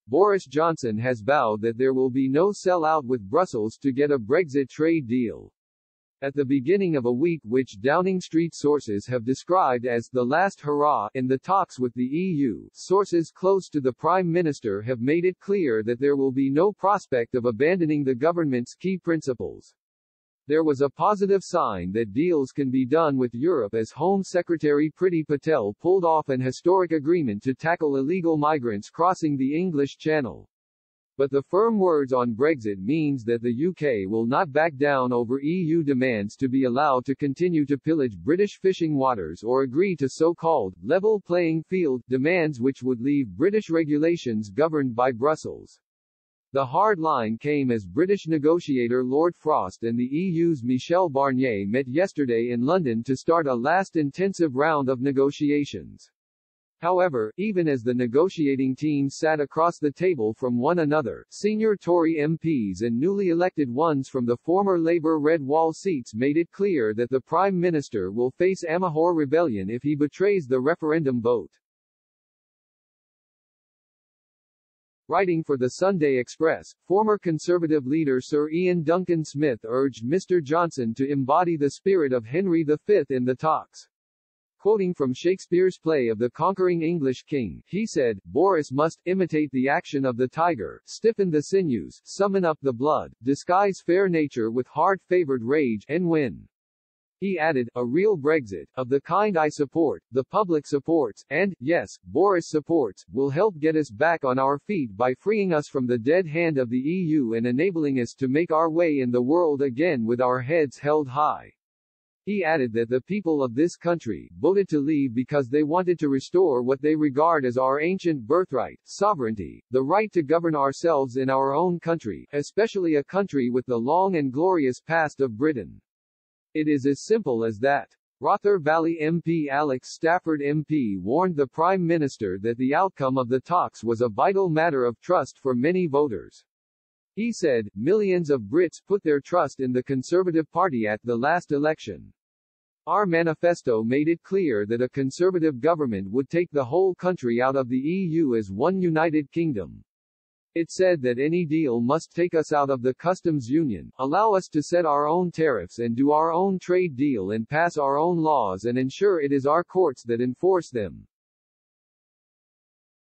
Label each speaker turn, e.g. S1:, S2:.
S1: Boris Johnson has vowed that there will be no sell-out with Brussels to get a Brexit trade deal. At the beginning of a week which Downing Street sources have described as the last hurrah in the talks with the EU, sources close to the Prime Minister have made it clear that there will be no prospect of abandoning the government's key principles. There was a positive sign that deals can be done with Europe as Home Secretary Priti Patel pulled off an historic agreement to tackle illegal migrants crossing the English Channel. But the firm words on Brexit means that the UK will not back down over EU demands to be allowed to continue to pillage British fishing waters or agree to so-called level playing field demands which would leave British regulations governed by Brussels. The hard line came as British negotiator Lord Frost and the EU's Michel Barnier met yesterday in London to start a last intensive round of negotiations. However, even as the negotiating teams sat across the table from one another, senior Tory MPs and newly elected ones from the former Labour Red Wall seats made it clear that the Prime Minister will face Amahor rebellion if he betrays the referendum vote. Writing for the Sunday Express, former Conservative leader Sir Ian Duncan Smith urged Mr. Johnson to embody the spirit of Henry V in the talks. Quoting from Shakespeare's play of the conquering English king, he said, "Boris must imitate the action of the tiger, stiffen the sinews, summon up the blood, disguise fair nature with hard-favored rage, and win." He added, "A real Brexit, of the kind I support, the public supports, and, yes, Boris supports, will help get us back on our feet by freeing us from the dead hand of the EU and enabling us to make our way in the world again with our heads held high." He added that the people of this country voted to leave because they wanted to restore what they regard as our ancient birthright, sovereignty, the right to govern ourselves in our own country, especially a country with the long and glorious past of Britain. It is as simple as that. Rother Valley MP Alex Stafford MP warned the Prime Minister that the outcome of the talks was a vital matter of trust for many voters. He said, "Millions of Brits put their trust in the Conservative Party at the last election. Our manifesto made it clear that a Conservative government would take the whole country out of the EU as one united kingdom. It said that any deal must take us out of the customs union, allow us to set our own tariffs and do our own trade deal and pass our own laws and ensure it is our courts that enforce them."